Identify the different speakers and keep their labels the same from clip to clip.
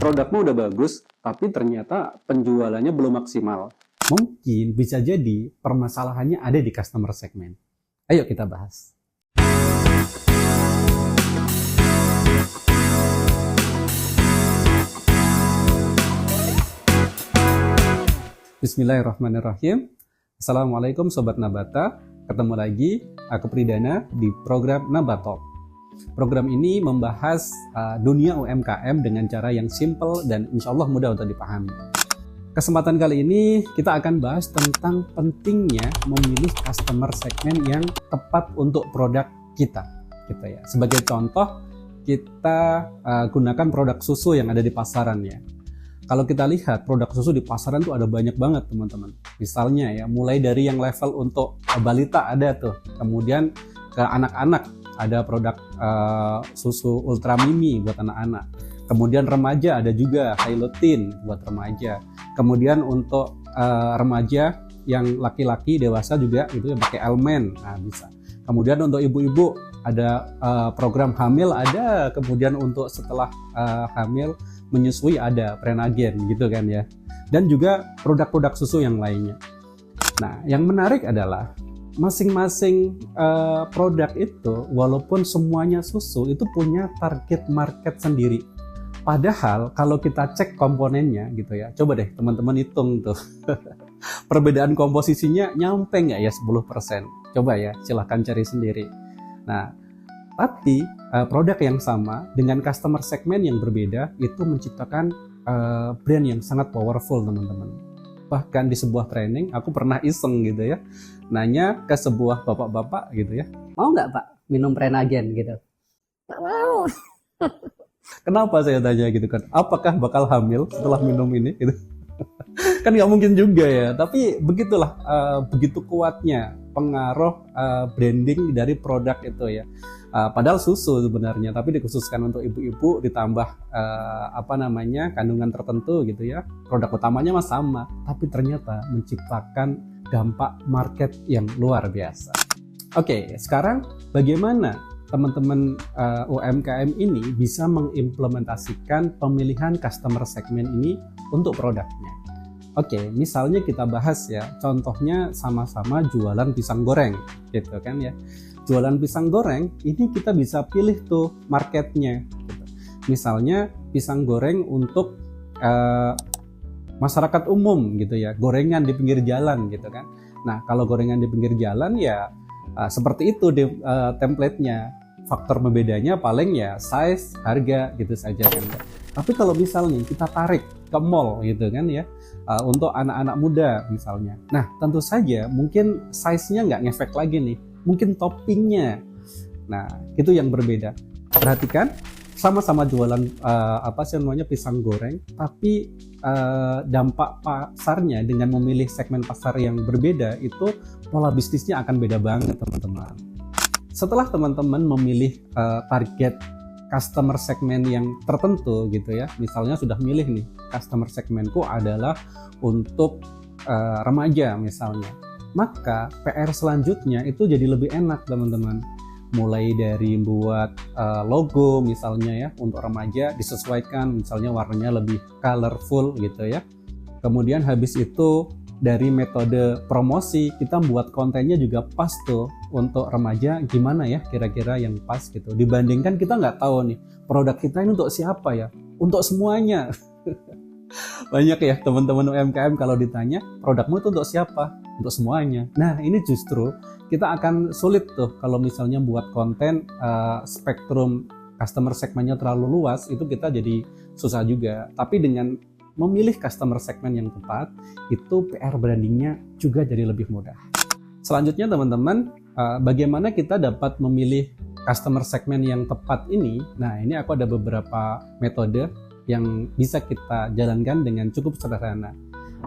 Speaker 1: produkmu udah bagus, tapi ternyata penjualannya belum maksimal. Mungkin bisa jadi permasalahannya ada di customer segment. Ayo kita bahas. Bismillahirrahmanirrahim. Assalamualaikum Sobat Nabata. Ketemu lagi, aku Pridana di program Nabatalk. Program ini membahas dunia UMKM dengan cara yang simple dan insya Allah mudah untuk dipahami. Kesempatan kali ini kita akan bahas tentang pentingnya memilih customer segment yang tepat untuk produk kita. Gitu ya. Sebagai contoh, kita gunakan produk susu yang ada di pasaran ya. Kalau kita lihat produk susu di pasaran tuh ada banyak banget teman-teman. Misalnya ya, mulai dari yang level untuk balita ada tuh, kemudian ke anak-anak ada produk susu Ultra Mimi buat anak-anak. Kemudian remaja ada juga Hylotin buat remaja. Kemudian untuk remaja yang laki-laki dewasa juga itu yang pakai Elmen, nah bisa. Kemudian untuk ibu-ibu ada program hamil ada, kemudian untuk setelah hamil menyusui ada Prenagen gitu kan ya. Dan juga produk-produk susu yang lainnya. Nah, yang menarik adalah masing-masing produk itu walaupun semuanya susu itu punya target market sendiri. Padahal kalau kita cek komponennya gitu ya, coba deh teman-teman hitung tuh. Perbedaan komposisinya nyampe nggak ya 10%? Coba ya, silahkan cari sendiri. Nah, tapi produk yang sama dengan customer segment yang berbeda itu menciptakan brand yang sangat powerful teman-teman. Bahkan di sebuah training aku pernah iseng gitu ya, nanya ke sebuah bapak-bapak gitu ya, mau nggak Pak minum Prenagen gitu? Nggak mau. Kenapa saya tanya gitu kan? Apakah bakal hamil setelah minum ini? Gitu. Kan nggak mungkin juga ya. Tapi begitulah, begitu kuatnya pengaruh branding dari produk itu ya. Padahal susu sebenarnya, tapi dikhususkan untuk ibu-ibu ditambah kandungan tertentu gitu ya. Produk utamanya mah sama, tapi ternyata menciptakan dampak market yang luar biasa. Oke, sekarang bagaimana teman-teman UMKM ini bisa mengimplementasikan pemilihan customer segment ini untuk produknya? Oke, misalnya kita bahas ya, contohnya sama-sama jualan pisang goreng gitu kan ya. Jualan pisang goreng ini kita bisa pilih tuh marketnya gitu. Misalnya pisang goreng untuk masyarakat umum gitu ya, gorengan di pinggir jalan gitu kan. Nah, kalau gorengan di pinggir jalan ya seperti itu template-nya. Faktor pembedanya paling ya size, harga gitu saja kan. Tapi kalau misalnya kita tarik ke mall gitu kan ya, untuk anak-anak muda misalnya. Nah, tentu saja mungkin size-nya nggak ngefek lagi nih. Mungkin toppingnya. Nah, itu yang berbeda. Perhatikan, sama-sama jualan pisang goreng, tapi dampak pasarnya dengan memilih segmen pasar yang berbeda itu pola bisnisnya akan beda banget teman-teman. Setelah teman-teman memilih target customer segment yang tertentu gitu ya, misalnya sudah milih nih customer segmentku adalah untuk remaja misalnya, maka PR selanjutnya itu jadi lebih enak teman-teman. Mulai dari buat logo misalnya ya untuk remaja disesuaikan, misalnya warnanya lebih colorful gitu ya. Kemudian habis itu dari metode promosi kita buat kontennya juga pas tuh untuk remaja, gimana ya kira-kira yang pas gitu. Dibandingkan kita nggak tahu nih produk kita ini untuk siapa ya, untuk semuanya. Banyak ya teman-teman UMKM kalau ditanya produkmu itu untuk siapa, untuk semuanya. Nah, ini justru kita akan sulit tuh kalau misalnya buat konten spektrum customer segmentnya terlalu luas, itu kita jadi susah juga. Tapi dengan memilih customer segment yang tepat, itu PR brandingnya juga jadi lebih mudah. Selanjutnya teman-teman, bagaimana kita dapat memilih customer segment yang tepat ini? Nah, ini aku ada beberapa metode yang bisa kita jalankan dengan cukup sederhana.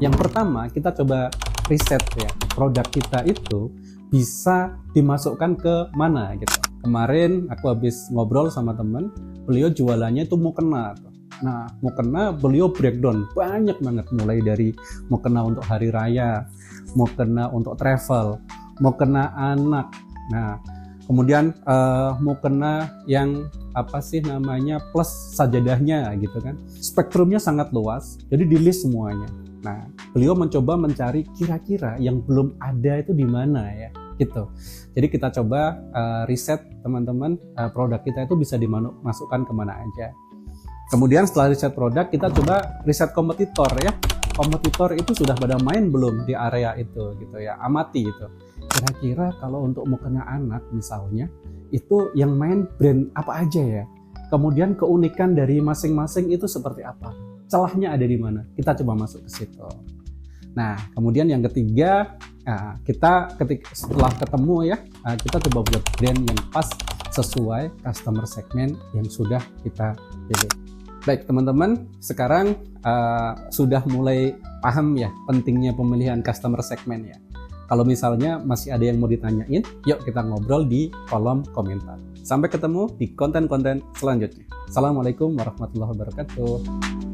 Speaker 1: Yang pertama, kita coba riset ya, produk kita itu bisa dimasukkan ke mana gitu. Kemarin aku habis ngobrol sama teman, beliau jualannya itu mukena. Nah, mukena beliau breakdown banyak banget, mulai dari mukena untuk hari raya, mukena untuk travel, mukena anak. Nah, Kemudian mukena yang apa sih namanya plus sajadahnya gitu kan. Spektrumnya sangat luas, jadi di list semuanya. Nah, beliau mencoba mencari kira-kira yang belum ada itu di mana ya, gitu. Jadi kita coba riset teman-teman, produk kita itu bisa dimasukkan kemana aja. Kemudian setelah riset produk, kita coba riset kompetitor ya. Kompetitor itu sudah pada main belum di area itu gitu ya, amati itu. Kira-kira kalau untuk mukena anak misalnya, itu yang main brand apa aja ya. Kemudian keunikan dari masing-masing itu seperti apa. Celahnya ada di mana? Kita coba masuk ke situ. Nah, kemudian yang ketiga, kita setelah ketemu ya, kita coba buat brand yang pas sesuai customer segment yang sudah kita pilih. Baik teman-teman, sekarang sudah mulai paham ya pentingnya pemilihan customer segment ya. Kalau misalnya masih ada yang mau ditanyain, yuk kita ngobrol di kolom komentar. Sampai ketemu di konten-konten selanjutnya. Assalamualaikum warahmatullahi wabarakatuh.